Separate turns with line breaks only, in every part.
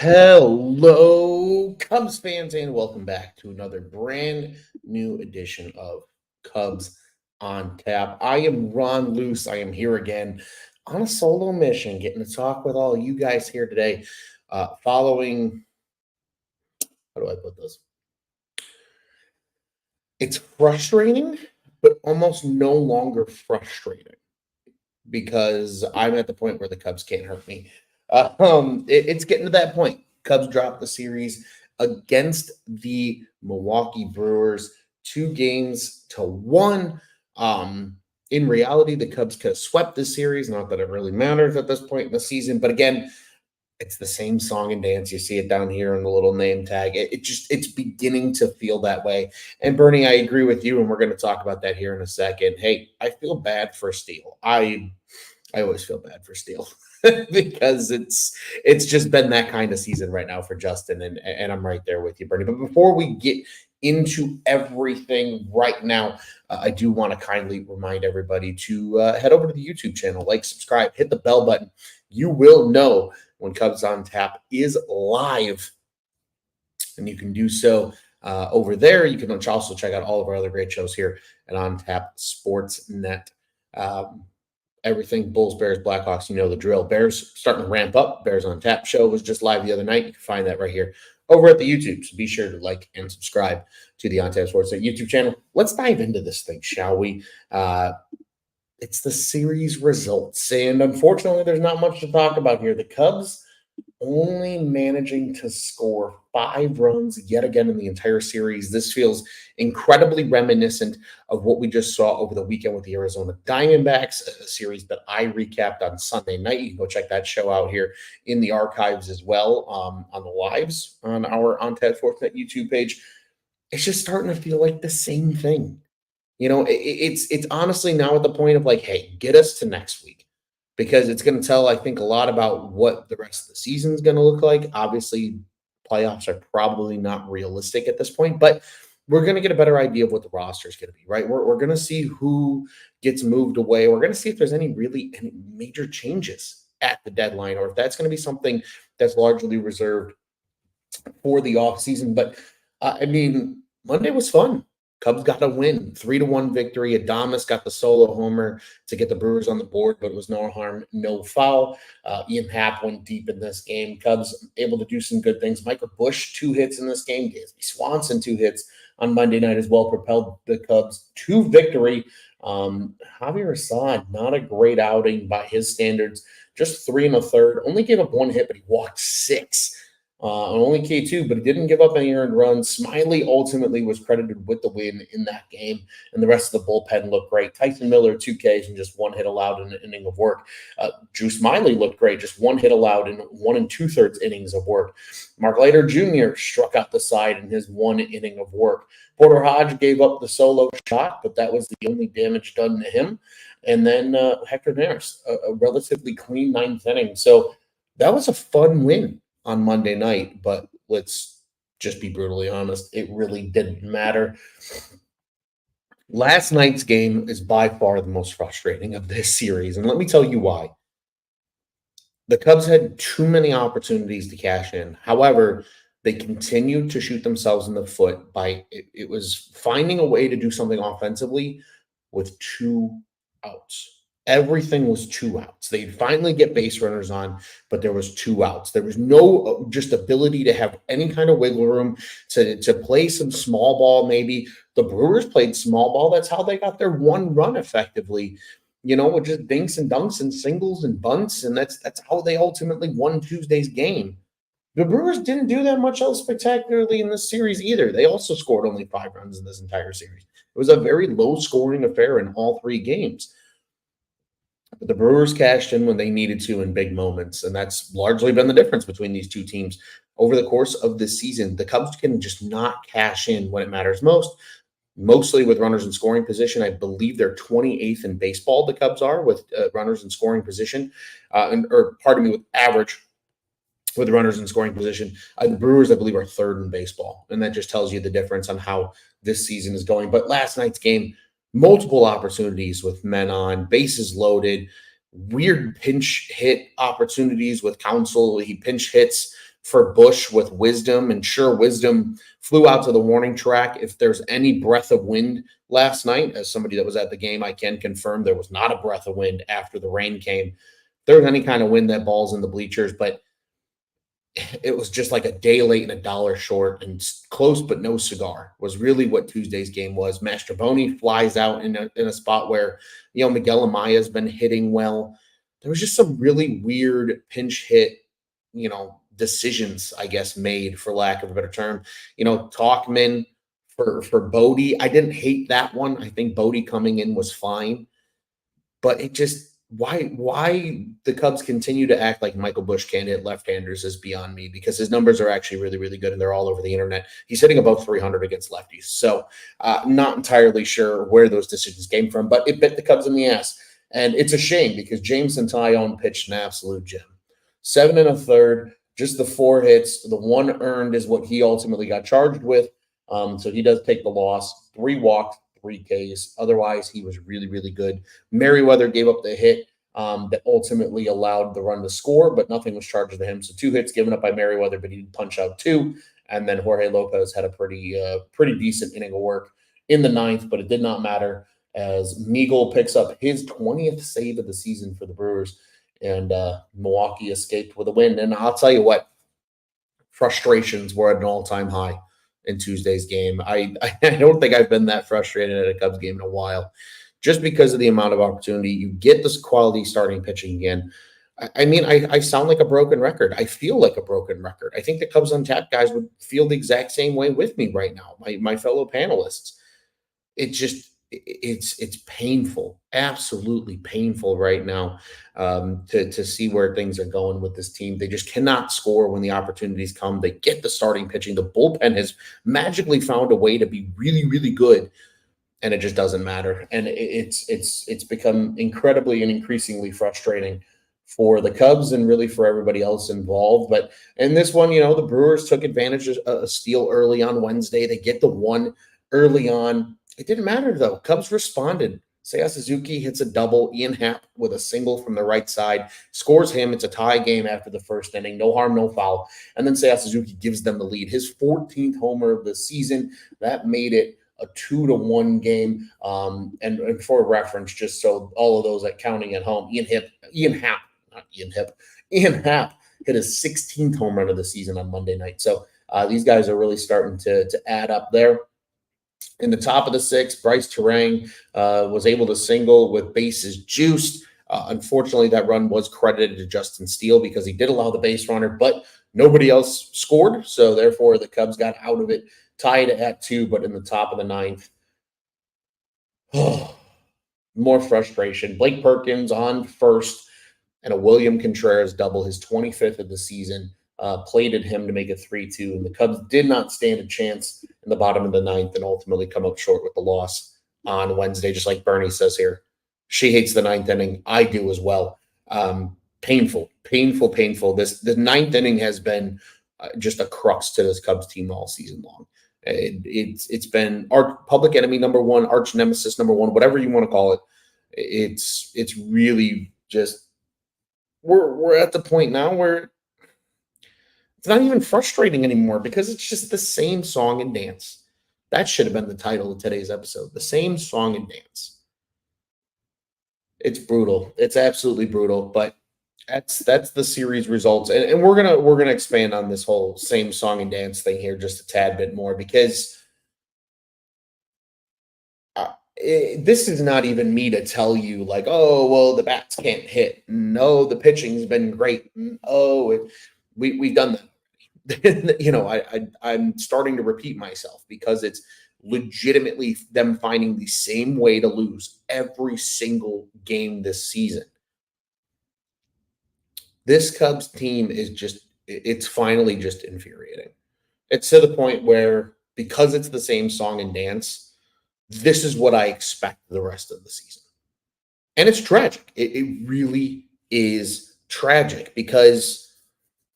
Hello, Cubs fans, and welcome back to another brand new edition of Cubs on Tap. I am Ron Luce. I am here again on a solo mission, getting to talk with all you guys here today. Following, how do I put this? It's frustrating, but almost no longer frustrating because I'm at the point where the Cubs can't hurt me. It's getting to that point. Cubs dropped the series against the Milwaukee Brewers, 2-1. In reality, the Cubs could have swept this series. Not that it really matters at this point in the season, but again, it's the same song and dance. You see it down here in the little name tag. It's beginning to feel that way. And Bernie, I agree with you, and we're going to talk about that here in a second. Hey, I feel bad for Steele. I always feel bad for Steele because it's just been that kind of season right now for Justin, and I'm right there with you, Bernie. But before we get into everything right now, I do want to kindly remind everybody to head over to the YouTube channel, like, subscribe, hit the bell button. You will know when Cubs on Tap is live, and you can do so over there. You can also check out all of our other great shows here at On Tap Sportsnet. Everything Bulls, Bears, Blackhawks, you know the drill. Bears starting to ramp up. Bears on Tap show was just live the other night. You can find that right here over at the YouTube. So be sure to like and subscribe to the On Tap Sportsnet YouTube channel. Let's dive into this thing, shall we? It's the series results, and unfortunately, there's not much to talk about here. The Cubs only managing to score 5 runs yet again in the entire series. This feels incredibly reminiscent of what we just saw over the weekend with the Arizona Diamondbacks, a series that I recapped on Sunday night. You can go check that show out here in the archives as well, on the lives on our On Tap Sportsnet YouTube page. It's just starting to feel like the same thing. You know, it's honestly now at the point of like, hey, get us to next week, because it's going to tell, I think, a lot about what the rest of the season is going to look like. Obviously, playoffs are probably not realistic at this point, but we're going to get a better idea of what the roster is going to be, right? We're going to see who gets moved away. We're going to see if there's any major changes at the deadline, or if that's going to be something that's largely reserved for the offseason. But, Monday was fun. Cubs got a win, 3-1 victory. Adames got the solo homer to get the Brewers on the board, but it was no harm, no foul. Ian Happ went deep in this game. Cubs able to do some good things. Michael Busch, 2 hits in this game. Dansby Swanson, 2 hits on Monday night as well, propelled the Cubs to victory. Javier Assad, not a great outing by his standards. Just 3 1/3. Only gave up 1 hit, but he walked 6. Only K2, but he didn't give up any earned runs. Smiley ultimately was credited with the win in that game, and the rest of the bullpen looked great. Tyson Miller, 2 Ks and just 1 hit allowed in an inning of work. Drew Smiley looked great, just 1 hit allowed in 1 2/3 innings of work. Mark Leiter Jr. struck out the side in his 1 inning of work. Porter Hodge gave up the solo shot, but that was the only damage done to him. And then Hector Neris, a relatively clean 9th inning. So that was a fun win on Monday night, but let's just be brutally honest, it really didn't matter. Last night's game is by far the most frustrating of this series, and let me tell you why. The Cubs had too many opportunities to cash in. However, they continued to shoot themselves in the foot by it was finding a way to do something offensively with 2 outs. Everything was 2 outs. They'd finally get base runners on, but there was 2 outs. There was no just ability to have any kind of wiggle room to play some small ball. Maybe the Brewers played small ball. That's how they got their 1 run effectively, with just dinks and dunks and singles and bunts. And that's how they ultimately won Tuesday's game. The Brewers didn't do that much else spectacularly in this series either. They also scored only 5 runs in this entire series. It was a very low-scoring affair in all 3 games. But the Brewers cashed in when they needed to in big moments, and that's largely been the difference between these 2 teams over the course of this season. The Cubs can just not cash in when it matters most, mostly with runners in scoring position. I believe they're 28th in baseball, the Cubs are, with runners in scoring position, with average with runners in scoring position. The Brewers, I believe, are 3rd in baseball, and that just tells you the difference on how this season is going. But last night's game, multiple opportunities with men on, bases loaded, weird pinch hit opportunities with Counsell. He pinch hits for Bush with Wisdom. And sure, Wisdom flew out to the warning track. If there's any breath of wind last night, as somebody that was at the game, I can confirm there was not a breath of wind after the rain came. If there was any kind of wind, that ball's in the bleachers, but it was just like a day late and a dollar short, and close but no cigar was really what Tuesday's game was. Mastrobuoni flies out in a spot where, Miguel Amaya's been hitting well. There was just some really weird pinch hit, decisions, I guess, made, for lack of a better term. Talkman for Bodie. I didn't hate that one. I think Bodie coming in was fine, but it just, why the Cubs continue to act like Michael Busch can't hit left-handers is beyond me, because his numbers are actually really, really good, and they're all over the internet. He's hitting above 300 against lefties. So not entirely sure where those decisions came from, but it bit the Cubs in the ass. And it's a shame, because James Centyon pitched an absolute gem. 7 1/3, just the 4 hits. The 1 earned is what he ultimately got charged with. So he does take the loss. 3 walks, 3 Ks. Otherwise, he was really, really good. Merriweather gave up the hit that ultimately allowed the run to score, but nothing was charged to him. So 2 hits given up by Merriweather, but he did punch out 2. And then Jorge Lopez had a pretty decent inning of work in the 9th, but it did not matter, as Meagle picks up his 20th save of the season for the Brewers, and Milwaukee escaped with a win. And I'll tell you what, frustrations were at an all-time high in Tuesday's game. I don't think I've been that frustrated at a Cubs game in a while, just because of the amount of opportunity. You get this quality starting pitching again. I sound like a broken record. I feel like a broken record. I think the Cubs Untapped guys would feel the exact same way with me right now, my fellow panelists. It's painful, absolutely painful right now, to see where things are going with this team. They just cannot score when the opportunities come. They get the starting pitching. The bullpen has magically found a way to be really, really good, and it just doesn't matter. And it's become incredibly and increasingly frustrating for the Cubs, and really for everybody else involved. But in this one, the Brewers took advantage of a steal early on Wednesday. They get the 1 early on. It didn't matter, though. Cubs responded. Seiya Suzuki hits a double. Ian Happ with a single from the right side scores him. It's a tie game after the first inning. No harm, no foul. And then Seiya Suzuki gives them the lead. His 14th homer of the season. That made it a 2-1 game. And for reference, just so all of those that counting at home, Ian Happ hit his 16th home run of the season on Monday night. So these guys are really starting to add up there. In the top of the 6th, Bryce Terang was able to single with bases juiced. Unfortunately, that run was credited to Justin Steele, because he did allow the base runner, but nobody else scored. So therefore, the Cubs got out of it, tied at 2. But in the top of the 9th, more frustration. Blake Perkins on first, and a William Contreras double, his 25th of the season, plated him to make it 3-2. And the Cubs did not stand a chance in the bottom of the 9th, and ultimately come up short with the loss on Wednesday. Just like Bernie says here, she hates the 9th inning. I do as well. Painful. The 9th inning has been just a crux to this Cubs team all season long. It's been our public enemy number 1, arch nemesis number 1, whatever you want to call it. It's really just, we're at the point now where it's not even frustrating anymore, because it's just the same song and dance. That should have been the title of today's episode. The same song and dance. It's brutal. It's absolutely brutal. But that's the series results. And we're gonna expand on this whole same song and dance thing here just a tad bit more, because this is not even me to tell you like, oh, well, the bats can't hit. No, the pitching's been great. We've done that. I'm starting to repeat myself, because it's legitimately them finding the same way to lose every single game this season. This Cubs team is it's finally just infuriating. It's to the point where, because it's the same song and dance, this is what I expect the rest of the season. And it's tragic. It really is tragic, because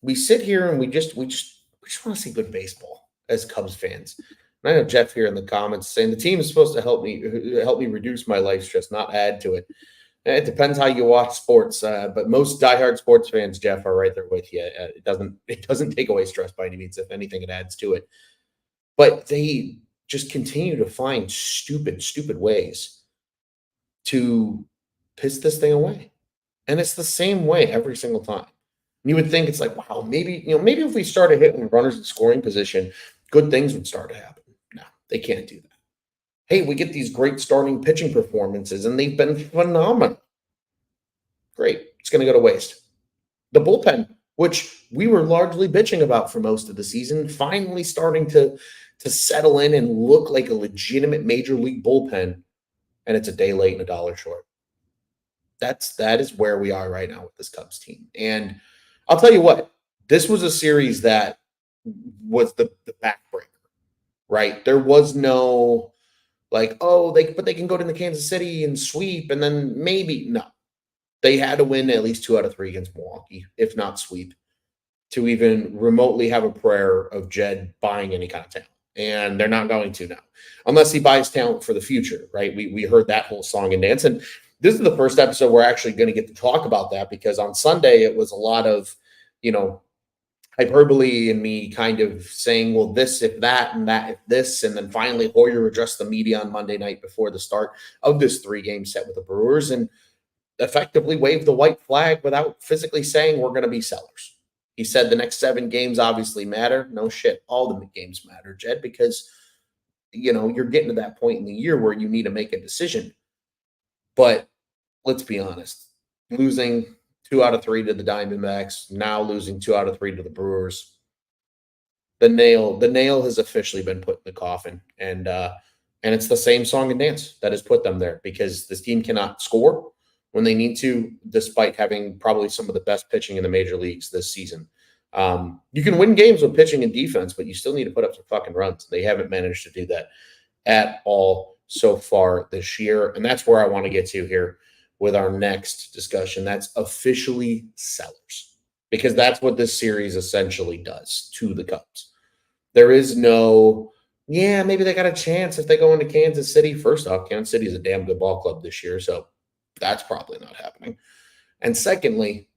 we sit here and we just want to see good baseball as Cubs fans. And I know Jeff here in the comments saying the team is supposed to help me reduce my life stress, not add to it. It depends how you watch sports, but most diehard sports fans, Jeff, are right there with you. It doesn't take away stress by any means. If anything, it adds to it. But they just continue to find stupid ways to piss this thing away, and it's the same way every single time. You would think it's like, wow, maybe if we started hitting runners in scoring position, good things would start to happen. No, they can't do that. Hey, we get these great starting pitching performances, and they've been phenomenal. Great. It's going to go to waste. The bullpen, which we were largely bitching about for most of the season, finally starting to settle in and look like a legitimate major league bullpen, and it's a day late and a dollar short. That is where we are right now with this Cubs team. And I'll tell you what, this was a series that was the backbreaker, right? There was no like, oh, they can go to the Kansas City and sweep, and then maybe no. They had to win at least 2 out of 3 against Milwaukee, if not sweep, to even remotely have a prayer of Jed buying any kind of talent. And they're not going to now, unless he buys talent for the future, right? We heard that whole song and dance. And this is the first episode we're actually going to get to talk about that, because on Sunday it was a lot of, hyperbole and me kind of saying, well, this if that and that if this. And then finally Hoyer addressed the media on Monday night before the start of this 3-game set with the Brewers and effectively waved the white flag without physically saying we're going to be sellers. He said the next 7 games obviously matter. No shit. All the games matter, Jed, because, you're getting to that point in the year where you need to make a decision. But let's be honest, losing 2 out of 3 to the Diamondbacks, now losing 2 out of 3 to the Brewers, the nail has officially been put in the coffin. And it's the same song and dance that has put them there, because this team cannot score when they need to, despite having probably some of the best pitching in the major leagues this season. You can win games with pitching and defense, but you still need to put up some fucking runs. They haven't managed to do that at all so far this year. And that's where I want to get to here with our next discussion. That's officially sellers, because that's what this series essentially does to the Cubs. There is no, maybe they got a chance if they go into Kansas City. First off, Kansas City is a damn good ball club this year, so that's probably not happening. And secondly,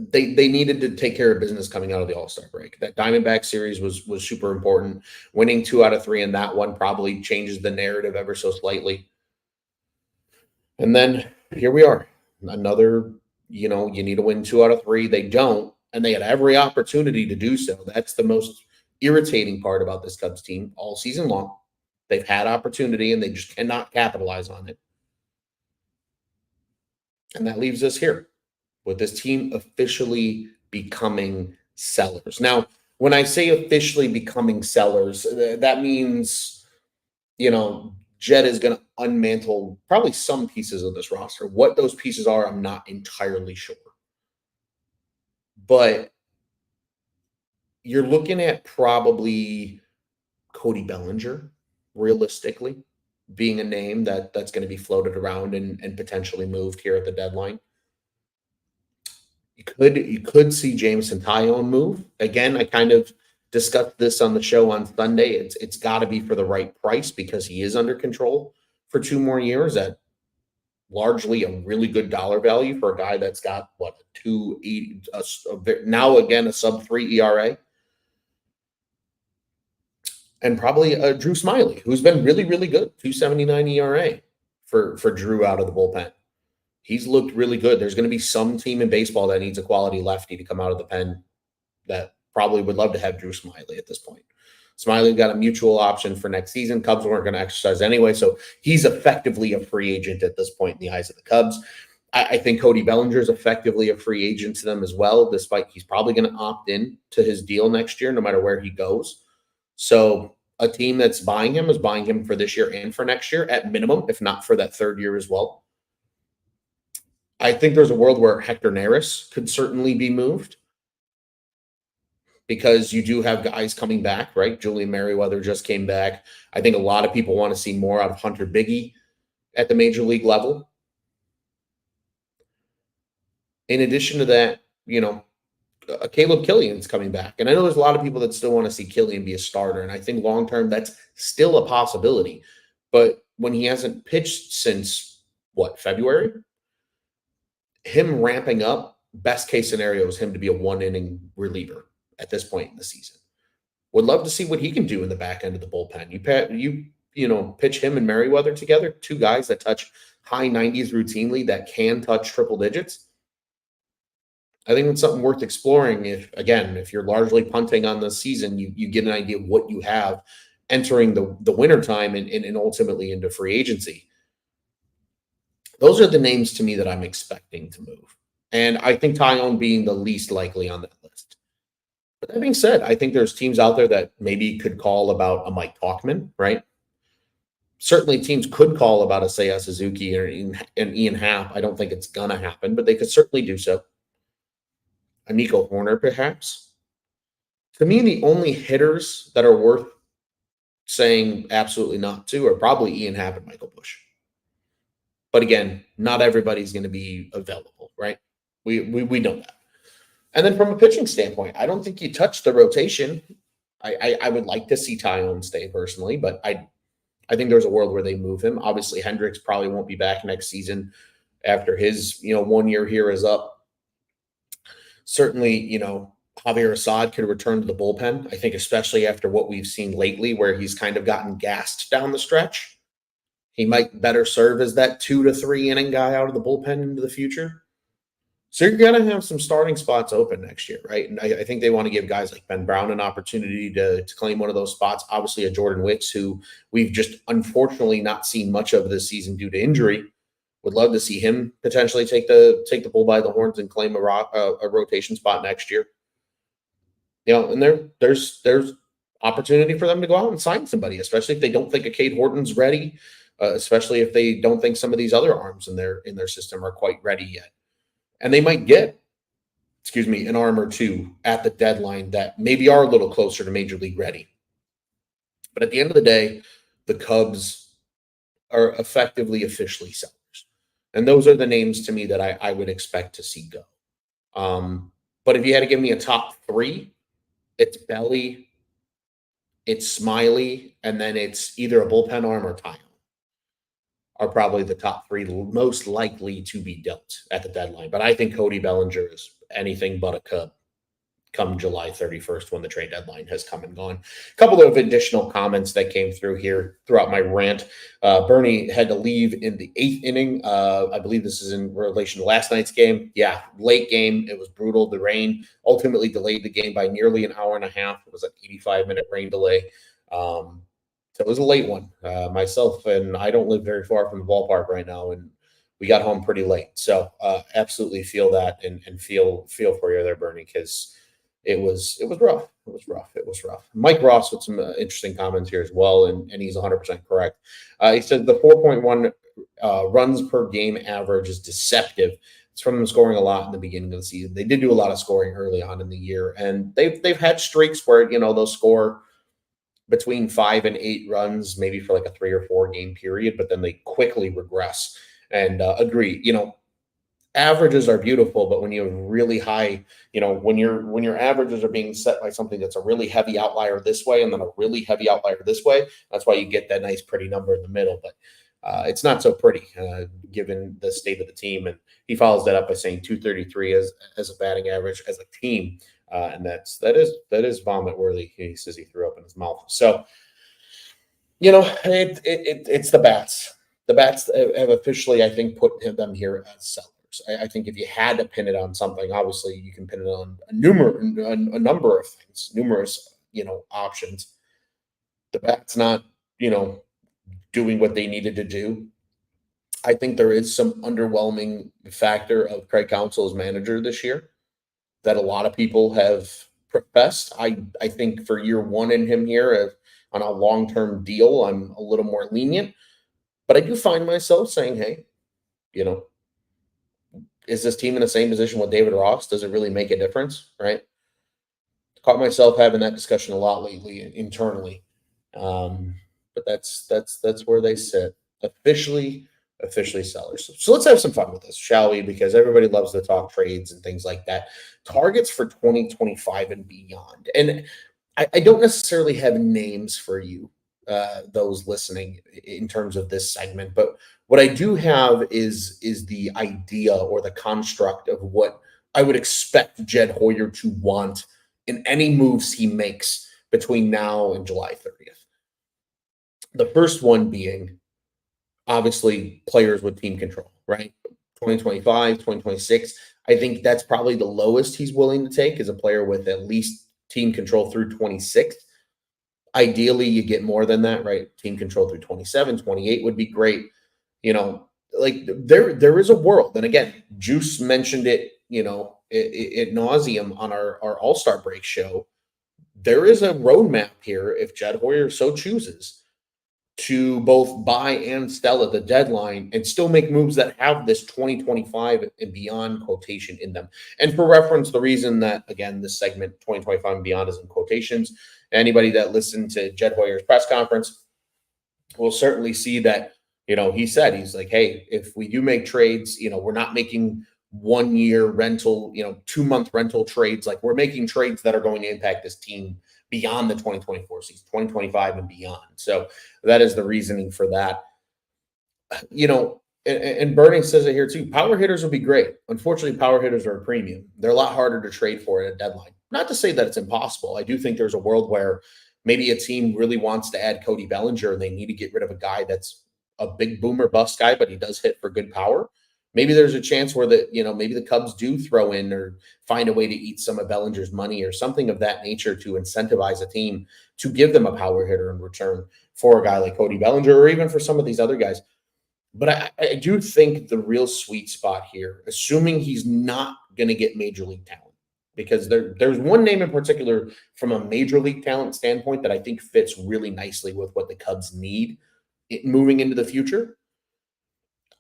they needed to take care of business coming out of the All-Star break. That Diamondback series was super important. Winning 2 out of 3 in that one probably changes the narrative ever so slightly. And then here we are. Another, you need to win 2 out of 3. They don't, and they had every opportunity to do so. That's the most irritating part about this Cubs team all season long. They've had opportunity, and they just cannot capitalize on it. And that leaves us here with this team officially becoming sellers. Now, when I say officially becoming sellers, that means, Jed is going to unmantle probably some pieces of this roster. What those pieces are, I'm not entirely sure. But you're looking at probably Cody Bellinger, realistically, being a name that's going to be floated around and potentially moved here at the deadline. You could see Jameson Taillon move. Again, I kind of discussed this on the show on Sunday. It's got to be for the right price, because he is under control for 2 more years at largely a really good dollar value for a guy that's got what, 2.80, now again a sub-3 ERA. And probably Drew Smyly, who's been really, really good. 2.79 ERA for Drew out of the bullpen. He's looked really good. There's going to be some team in baseball that needs a quality lefty to come out of the pen that probably would love to have Drew Smyly at this point. Smyly got a mutual option for next season. Cubs weren't going to exercise anyway, so he's effectively a free agent at this point in the eyes of the Cubs. I think Cody Bellinger is effectively a free agent to them as well, despite he's probably going to opt in to his deal next year, no matter where he goes. So a team that's buying him is buying him for this year and for next year at minimum, if not for that 3rd year as well. I think there's a world where Hector Neris could certainly be moved, because you do have guys coming back, right? Julian Merriweather just came back. I think a lot of people want to see more out of Hunter Biggie at the major league level. In addition to that, Caleb Killian's coming back. And I know there's a lot of people that still want to see Killian be a starter. And I think long-term, that's still a possibility. But when he hasn't pitched since February? Him ramping up, best case scenario is him to be a one-inning reliever at this point in the season. Would love to see what he can do in the back end of the bullpen. Pitch him and Merriweather together, two guys that touch high 90s routinely that can touch triple digits. I think it's something worth exploring. If you're largely punting on the season, you get an idea of what you have entering the wintertime and ultimately into free agency. Those are the names to me that I'm expecting to move. And I think Tyone being the least likely on that list. But that being said, I think there's teams out there that maybe could call about a Mike Talkman, right? Certainly teams could call about a Seiya Suzuki or an Ian Happ. I don't think it's going to happen, but they could certainly do so. A Nico Horner, perhaps. To me, the only hitters that are worth saying absolutely not to are probably Ian Happ and Michael Busch. But again, not everybody's going to be available, right? We know that. And then from a pitching standpoint, I don't think you touch the rotation. I would like to see Tyone stay personally, but I think there's a world where they move him. Obviously, Hendricks probably won't be back next season after his 1 year here is up. Certainly, Javier Assad could return to the bullpen. I think especially after what we've seen lately where he's kind of gotten gassed down the stretch. He might better serve as that 2 to 3 inning guy out of the bullpen into the future. So you're going to have some starting spots open next year, right? And I think they want to give guys like Ben Brown an opportunity to claim one of those spots. Obviously, a Jordan Wicks, who we've just unfortunately not seen much of this season due to injury. Would love to see him potentially take the bull by the horns and claim a rotation spot next year. And there's opportunity for them to go out and sign somebody, especially if they don't think a Cade Horton's ready, especially if they don't think some of these other arms in their system are quite ready yet. And they might get, an arm or two at the deadline that maybe are a little closer to major league ready. But at the end of the day, the Cubs are effectively officially sellers. And those are the names to me that I would expect to see go. But if you had to give me a top three, it's Belly, it's Smiley, and then it's either a bullpen arm or Tyone are probably the top three most likely to be dealt at the deadline. But I think Cody Bellinger is anything but a Cub come July 31st when the trade deadline has come and gone. A couple of additional comments that came through here throughout my rant. Bernie had to leave in the 8th inning. I believe this is in relation to last night's game. Yeah, late game. It was brutal. The rain ultimately delayed the game by nearly an hour and a half. It was an 85-minute rain delay. So it was a late one. Myself and I don't live very far from the ballpark right now, and we got home pretty late. So absolutely feel that and feel for you there, Bernie, because it was rough. It was rough. Mike Ross with some interesting comments here as well, and he's 100% correct. He said the 4.1 runs per game average is deceptive. It's from them scoring a lot in the beginning of the season. They did do a lot of scoring early on in the year, and they've had streaks where they'll score between 5 and 8 runs, maybe for like a 3 or 4 game period, but then they quickly regress. And agree, averages are beautiful, but when you have really high, when your averages are being set by something that's a really heavy outlier this way and then a really heavy outlier this way, that's why you get that nice pretty number in the middle. But it's not so pretty given the state of the team. And he follows that up by saying 233 as a batting average as a team. And that is vomit worthy. He says he threw up in his mouth. So, it's the bats. The bats have officially, I think, put them here as sellers. I think if you had to pin it on something, obviously you can pin it on a number of things, numerous, options. The bats not, doing what they needed to do. I think there is some underwhelming factor of Craig Counsell as manager this year that a lot of people have professed. I think for year one in him here on a long-term deal, I'm a little more lenient. But I do find myself saying, hey, is this team in the same position with David Ross? Does it really make a difference, right? Caught myself having that discussion a lot lately internally. But that's where they sit. Officially sellers. So let's have some fun with this, shall we? Because everybody loves to talk trades and things like that. Targets for 2025 and beyond. And I don't necessarily have names for you, those listening, in terms of this segment, but What I do have is the idea or the construct of what I would expect Jed Hoyer to want in any moves he makes between now and July 30th. The first one being obviously players with team control, right? 2025, 2026. I think that's probably the lowest he's willing to take is a player with at least team control through 26. Ideally, you get more than that, right? Team control through 27, 28 would be great. Like there is a world. And again, Juice mentioned it, at nauseum on our All-Star break show. There is a roadmap here if Jed Hoyer so chooses to both buy and sell at the deadline and still make moves that have this 2025 and beyond quotation in them. And for reference, the reason that, again, this segment 2025 and beyond is in quotations, anybody that listened to Jed Hoyer's press conference will certainly see that, he said, he's like, hey, if we do make trades, we're not making 1 year rental, 2-month rental trades. Like we're making trades that are going to impact this team beyond the 2024 season, 2025 and beyond. So that is the reasoning for that. And Bernie says it here too. Power hitters would be great. Unfortunately, power hitters are a premium. They're a lot harder to trade for at a deadline. Not to say that it's impossible. I do think there's a world where maybe a team really wants to add Cody Bellinger and they need to get rid of a guy that's a big boomer bust guy, but he does hit for good power. Maybe there's a chance where maybe the Cubs do throw in or find a way to eat some of Bellinger's money or something of that nature to incentivize a team to give them a power hitter in return for a guy like Cody Bellinger or even for some of these other guys. But I do think the real sweet spot here, assuming he's not going to get major league talent, because there's one name in particular from a major league talent standpoint that I think fits really nicely with what the Cubs need moving into the future.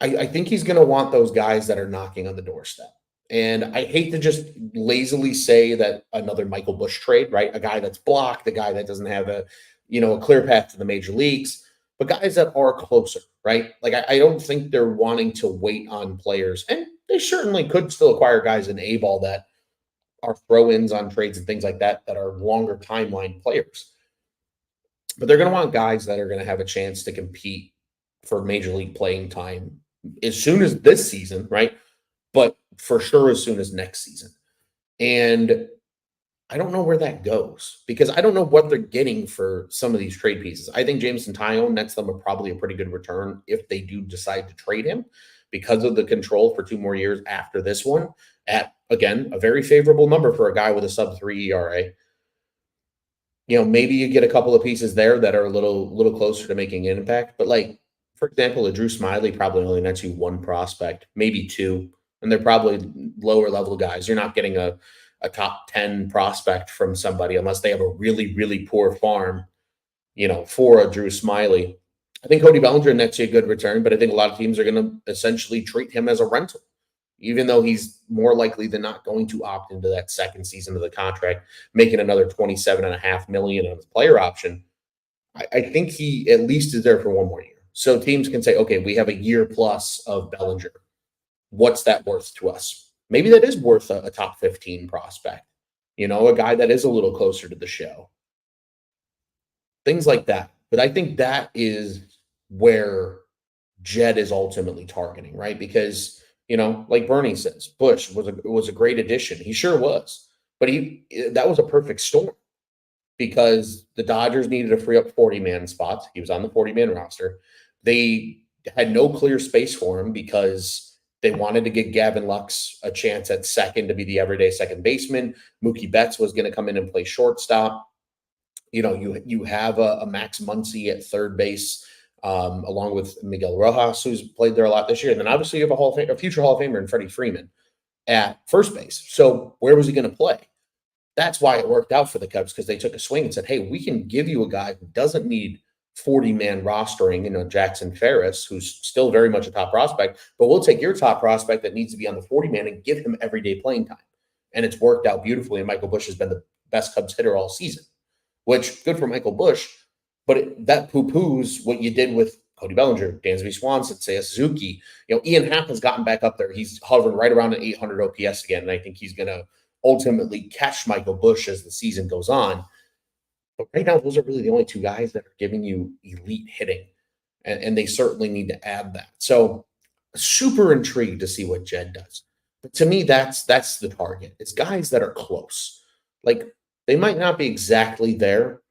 I think he's going to want those guys that are knocking on the doorstep. And I hate to just lazily say that another Michael Busch trade, right? A guy that's blocked, a guy that doesn't have a clear path to the major leagues, but guys that are closer, right? Like I don't think they're wanting to wait on players, and they certainly could still acquire guys in A-ball that are throw-ins on trades and things like that are longer timeline players. But they're going to want guys that are going to have a chance to compete for major league playing time as soon as this season, right? But for sure as soon as next season. And I don't know where that goes because I don't know what they're getting for some of these trade pieces. I think Jameson Taillon nets them probably a pretty good return if they do decide to trade him because of the control for 2 more years after this one at, again, a very favorable number for a guy with a sub-3 ERA. Maybe you get a couple of pieces there that are a little closer to making an impact. But like, for example, a Drew Smiley probably only nets you 1 prospect, maybe 2. And they're probably lower level guys. You're not getting a top 10 prospect from somebody unless they have a really, really poor farm, for a Drew Smiley. I think Cody Bellinger nets you a good return, but I think a lot of teams are going to essentially treat him as a rental, even though he's more likely than not going to opt into that second season of the contract, making another $27.5 million on his player option. I think he at least is there for 1 more year. So teams can say, okay, we have a year plus of Bellinger. What's that worth to us? Maybe that is worth a top 15 prospect, a guy that is a little closer to the show. Things like that. But I think that is where Jed is ultimately targeting, right? Because, like Bernie says, Busch was a great addition. He sure was. But that was a perfect storm because the Dodgers needed to free up 40-man spots. He was on the 40-man roster. They had no clear space for him because they wanted to give Gavin Lux a chance at second to be the everyday second baseman. Mookie Betts was going to come in and play shortstop. You have a Max Muncy at third base, along with Miguel Rojas, who's played there a lot this year. And then obviously you have a future Hall of Famer in Freddie Freeman at first base. So where was he going to play? That's why it worked out for the Cubs, because they took a swing and said, hey, we can give you a guy who doesn't need 40-man rostering, Jackson Ferris, who's still very much a top prospect, but we'll take your top prospect that needs to be on the 40-man and give him everyday playing time. And it's worked out beautifully, and Michael Busch has been the best Cubs hitter all season, which good for Michael Busch, but that poo-poos what you did with Cody Bellinger, Dansby Swanson, Seiya Suzuki. Ian Happ has gotten back up there. He's hovering right around an 800 OPS again, and I think he's going to ultimately catch Michael Busch as the season goes on. But right now, those are really the only 2 guys that are giving you elite hitting. and they certainly need to add that. So super intrigued to see what Jed does. But to me, that's the target. It's guys that are close. Like they might not be exactly there,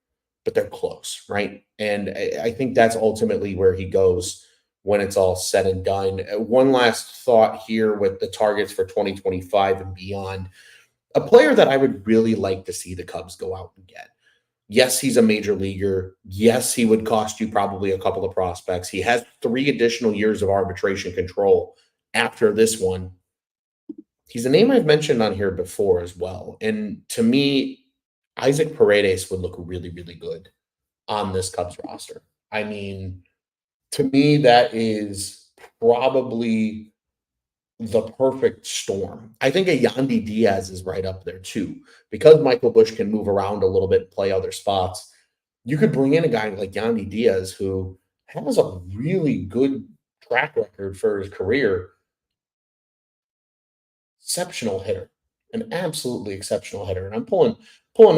but they're close, right? And I think that's ultimately where he goes when it's all said and done. One last thought here with the targets for 2025 and beyond. A player that I would really like to see the Cubs go out and get. Yes, he's a major leaguer. Yes, he would cost you probably a couple of prospects. He has 3 additional years of arbitration control after this one. He's a name I've mentioned on here before as well. And to me, Isaac Paredes would look really, really good on this Cubs roster. I mean, to me, that is probably the perfect storm. I think a Yandy Diaz is right up there too. Because Michael Busch can move around a little bit, play other spots, you could bring in a guy like Yandy Diaz who has a really good track record for his career. Exceptional hitter, an absolutely exceptional hitter. And I'm pulling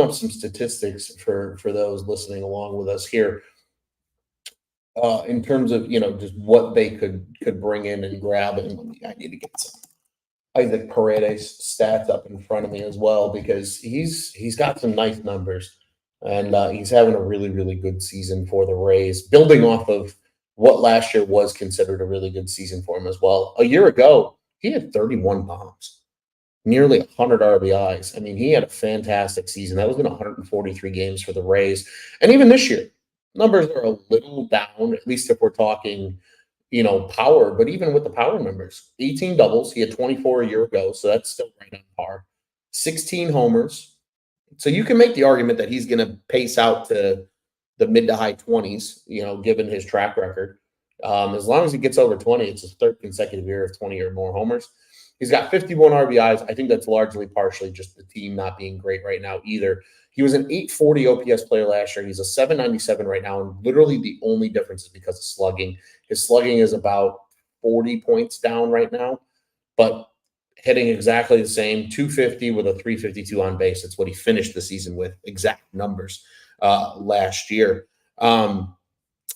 up some statistics for those listening along with us here in terms of just what they could bring in and grab. And I need to get some Isaac Paredes stats up in front of me as well because he's got some nice numbers and he's having a really really good season for the Rays, building off of what last year was considered a really good season for him as well. A year ago, he had 31 bombs, nearly 100 RBIs. I mean, he had a fantastic season. That was in 143 games for the Rays. And even this year, numbers are a little down, at least if we're talking, power. But even with the power numbers, 18 doubles. He had 24 a year ago, so that's still right on par. 16 homers. So you can make the argument that he's going to pace out to the mid to high 20s, given his track record. As long as he gets over 20, it's his 3rd consecutive year of 20 or more homers. He's got 51 RBIs. I think that's largely partially just the team not being great right now either. He was an 840 OPS player last year. He's a 797 right now, and literally the only difference is because of slugging. His slugging is about 40 points down right now, but hitting exactly the same, 250 with a 352 on base. That's what he finished the season with, exact numbers last year.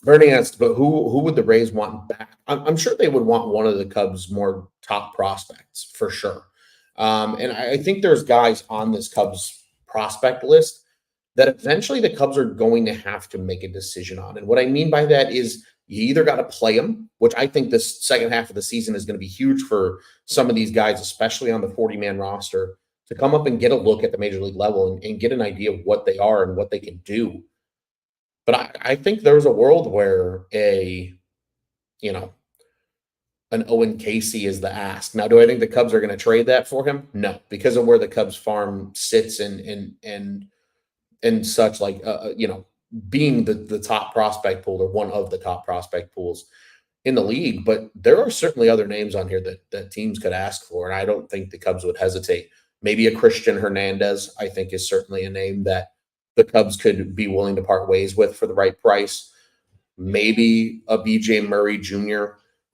Bernie asked, but who would the Rays want back? I'm sure they would want one of the Cubs' more top prospects for sure. And I think there's guys on this Cubs prospect list that eventually the Cubs are going to have to make a decision on. And what I mean by that is you either got to play them, which I think this second half of the season is going to be huge for some of these guys, especially on the 40-man roster, to come up and get a look at the major league level and get an idea of what they are and what they can do. But I think there's a world where an Owen Casey is the ask. Now, do I think the Cubs are going to trade that for him? No, because of where the Cubs farm sits and such, like being the top prospect pool or one of the top prospect pools in the league. But there are certainly other names on here that teams could ask for, and I don't think the Cubs would hesitate. Maybe a Christian Hernandez, I think, is certainly a name that the Cubs could be willing to part ways with for the right price. Maybe a BJ Murray Jr.,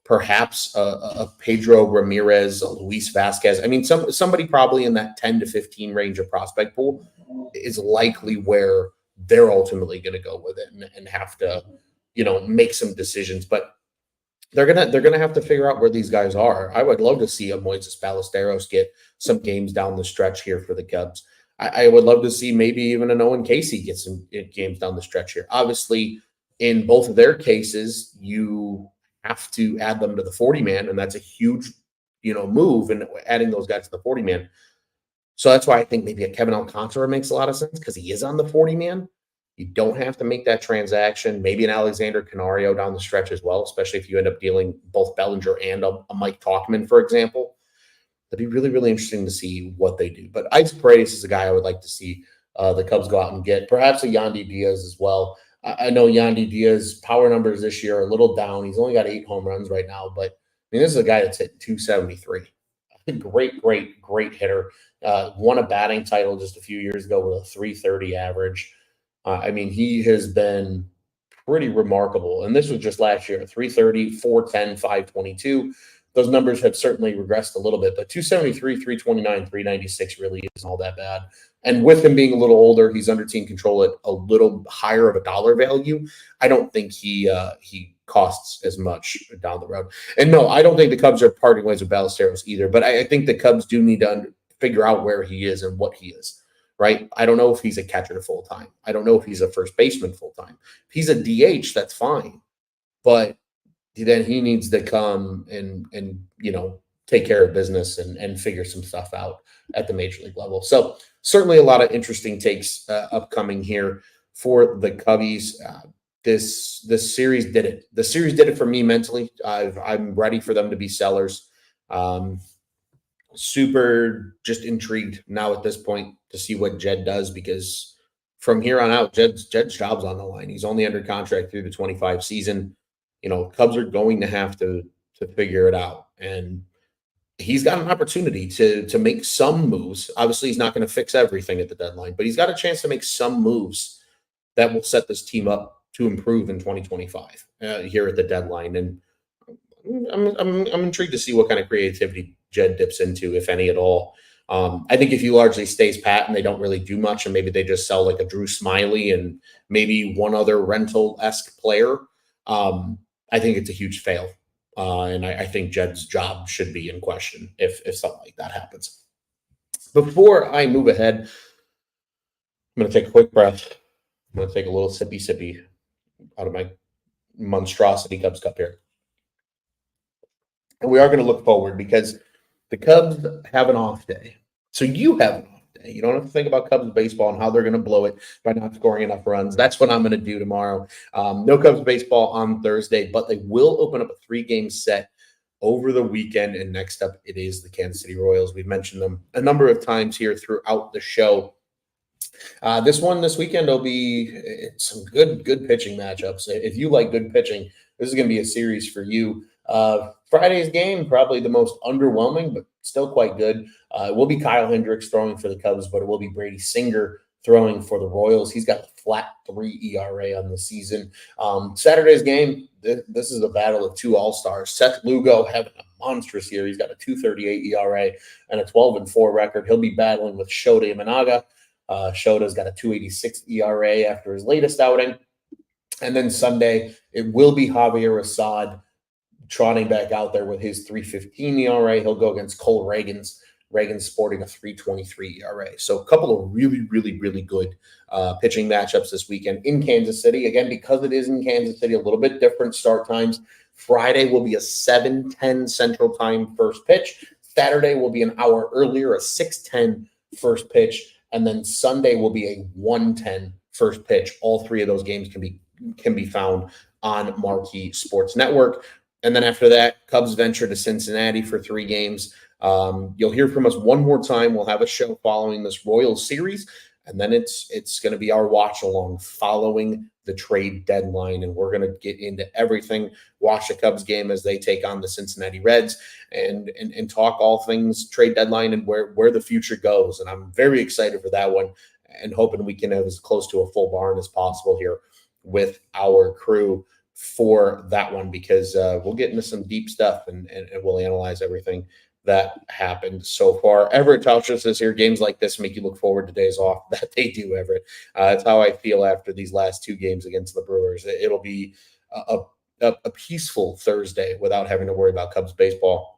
perhaps a Pedro Ramirez, a Luis Vasquez. I mean, somebody probably in that 10 to 15 range of prospect pool is likely where they're ultimately going to go with it and have to, make some decisions. But they're gonna have to figure out where these guys are. I would love to see a Moises Ballesteros get some games down the stretch here for the Cubs. I would love to see maybe even an Owen Casey get some games down the stretch here. Obviously, in both of their cases, you have to add them to the 40-man, and that's a huge, move in adding those guys to the 40-man. So that's why I think maybe a Kevin Alcantara makes a lot of sense because he is on the 40-man. You don't have to make that transaction. Maybe an Alexander Canario down the stretch as well, especially if you end up dealing both Bellinger and a Mike Tauchman, for example. That'd be really, really interesting to see what they do. But Isaac Paredes is a guy I would like to see the Cubs go out and get. Perhaps a Yandy Diaz as well. I know Yandy Diaz power numbers this year are a little down. He's only got 8 home runs right now, but I mean, this is a guy that's hit 273. Great hitter. Won a batting title just a few years ago with a 330 average. I mean, he has been pretty remarkable. And this was just last year, 330, 410, 522. Those numbers have certainly regressed a little bit, but 273, 329, 396 really isn't all that bad. And with him being a little older, he's under team control at a little higher of a dollar value. I don't think he costs as much down the road. And no, I don't think the Cubs are parting ways with Ballesteros either, but I think the Cubs do need to figure out where he is and what he is, right? I don't know if he's a catcher full time. I don't know if he's a first baseman full time. If he's a DH, that's fine. But then he needs to come and take care of business and figure some stuff out at the major league level. So certainly a lot of interesting takes upcoming here for the Cubbies. This series did it. The series did it for me mentally. I'm ready for them to be sellers. Super just intrigued now at this point to see what Jed does, because from here on out, Jed's job's on the line. He's only under contract through the 25 season. Cubs are going to have to figure it out, and he's got an opportunity to make some moves. Obviously, he's not going to fix everything at the deadline, but he's got a chance to make some moves that will set this team up to improve in 2025 here at the deadline. And I'm intrigued to see what kind of creativity Jed dips into, if any at all. I think if he largely stays pat and they don't really do much, and maybe they just sell like a Drew Smiley and maybe one other rental-esque player, I think it's a huge fail. And I think Jed's job should be in question if something like that happens. Before I move ahead, I'm going to take a quick breath. I'm going to take a little sippy out of my monstrosity Cubs cup here. And we are going to look forward, because the Cubs have an off day. So you have an off day. You don't have to think about Cubs baseball and how they're going to blow it by not scoring enough runs. That's what I'm going to do tomorrow. No Cubs baseball on Thursday, but they will open up a 3-game set over the weekend. And next up, it is the Kansas City Royals. We've mentioned them a number of times here throughout the show. This weekend will be some good pitching matchups. If you like good pitching, this is going to be a series for you. Friday's game, probably the most underwhelming, but still quite good. It will be Kyle Hendricks throwing for the Cubs, but it will be Brady Singer throwing for the Royals. He's got a flat 3 ERA on the season. Saturday's game, this is a battle of 2 all-stars. Seth Lugo having a monstrous year. He's got a 2.38 ERA and a 12-4 record. He'll be battling with Shota Imanaga. Shota's got a 2.86 ERA after his latest outing. And then Sunday, it will be Javier Assad trotting back out there with his 3.15 ERA. He'll go against Cole Reagan's sporting a 3.23 ERA. So a couple of really, really, really good pitching matchups this weekend in Kansas City. Again, because it is in Kansas City, a little bit different start times. Friday will be a 7:10 Central Time first pitch. Saturday will be an hour earlier, a 6:10 first pitch. And then Sunday will be a 1:10 first pitch. All 3 of those games can be found on Marquee Sports Network. And then after that, Cubs venture to Cincinnati for 3 games. You'll hear from us one more time. We'll have a show following this Royals series, and then it's going to be our watch along following the trade deadline, and we're going to get into everything. Watch the Cubs game as they take on the Cincinnati Reds, and talk all things trade deadline and where the future goes. And I'm very excited for that one, and hoping we can have as close to a full barn as possible here with our crew for that one, because we'll get into some deep stuff and we'll analyze everything that happened so far. Everett Tauscher says here, games like this make you look forward to days off. That they do, Everett. That's how I feel after these last 2 games against the Brewers. It'll be a peaceful Thursday without having to worry about Cubs baseball,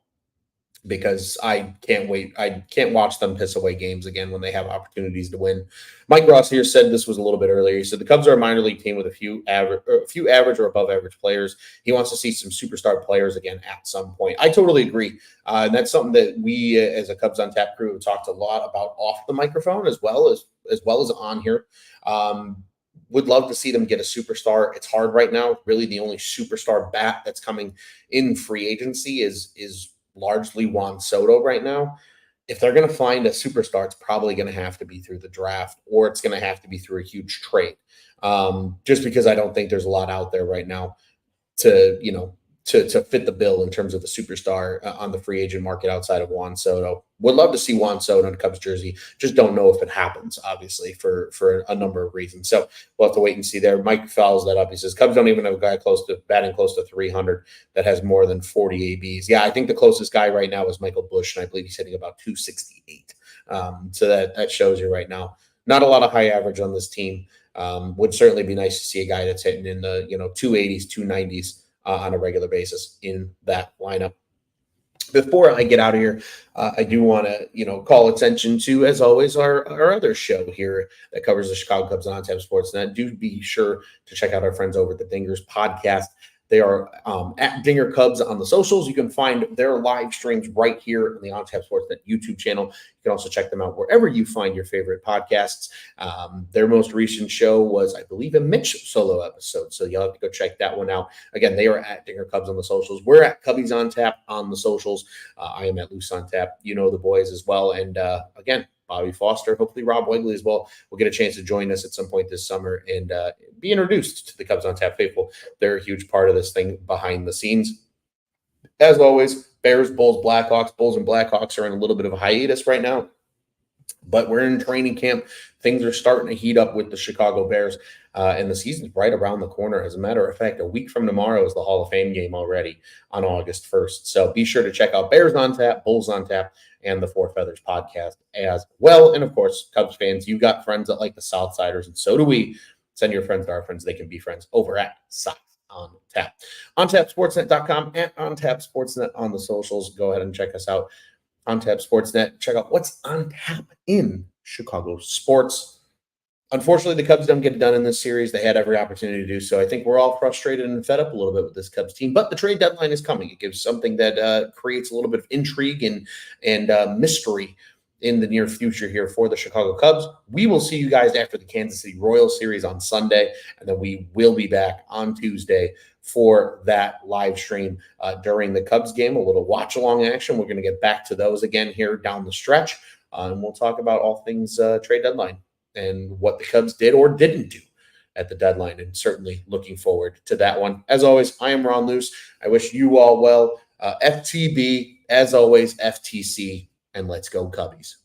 because I can't wait. I can't watch them piss away games again when they have opportunities to win. Mike Ross here said this was a little bit earlier. He said the Cubs are a minor league team with a few average or above average players. He wants to see some superstar players again at some point. I totally agree. And that's something that we as a Cubs on Tap crew have talked a lot about off the microphone as well as on here. Would love to see them get a superstar. It's hard right now. Really, the only superstar bat that's coming in free agency is largely Juan Soto right now. If they're going to find a superstar, it's probably going to have to be through the draft, or it's going to have to be through a huge trade. Just because I don't think there's a lot out there right now to fit the bill in terms of a superstar on the free agent market outside of Juan Soto. Would love to see Juan Soto in a Cubs jersey. Just don't know if it happens, obviously, for a number of reasons. So we'll have to wait and see there. Mike fouls that up. He says, Cubs don't even have a guy batting close to 300 that has more than 40 ABs. Yeah, I think the closest guy right now is Michael Busch, and I believe he's hitting about 268. So that shows you right now. Not a lot of high average on this team. Would certainly be nice to see a guy that's hitting in the 280s, 290s on a regular basis in that lineup. Before I get out of here, I do want to, call attention to, as always, our other show here that covers the Chicago Cubs on Tap Sportsnet. Do be sure to check out our friends over at the Dingers podcast. They are at Dinger Cubs on the socials. You can find their live streams right here on the On Tap Sportsnet YouTube channel. You can also check them out wherever you find your favorite podcasts. Their most recent show was, I believe, a Mitch solo episode, so you'll have to go check that one out. Again, they are at Dinger Cubs on the socials. We're at Cubbies on Tap on the socials. I am at Loose on Tap. You know the boys as well. And again, Bobby Foster, hopefully Rob Wegley as well, will get a chance to join us at some point this summer and be introduced to the Cubs on Tap faithful. They're a huge part of this thing behind the scenes. As always, Bears, Bulls, Blackhawks. Bulls and Blackhawks are in a little bit of a hiatus right now, but we're in training camp. Things are starting to heat up with the Chicago Bears, and the season's right around the corner. As a matter of fact, a week from tomorrow is the Hall of Fame game already on August 1st. So be sure to check out Bears on Tap, Bulls on Tap, and the Four Feathers podcast as well. And of course, Cubs fans, you got friends that like the Southsiders, and so do we. Send your friends to our friends. They can be friends over at South on Tap. OnTapSportsnet.com and OnTapSportsnet on the socials. Go ahead and check us out. On Tap Sportsnet. Check out what's on tap in Chicago sports. Unfortunately, the Cubs don't get it done in this series. They had every opportunity to do so. I think we're all frustrated and fed up a little bit with this Cubs team, but the trade deadline is coming. It gives something that creates a little bit of intrigue and mystery in the near future here for the Chicago Cubs. We will see you guys after the Kansas City Royals series on Sunday, and then we will be back on Tuesday for that live stream during the Cubs game, a little watch-along action. We're going to get back to those again here down the stretch, and we'll talk about all things trade deadline and what the Cubs did or didn't do at the deadline, and certainly looking forward to that one. As always, I am Ron Luce. I wish you all well. FTB, as always, FTC, and let's go Cubbies.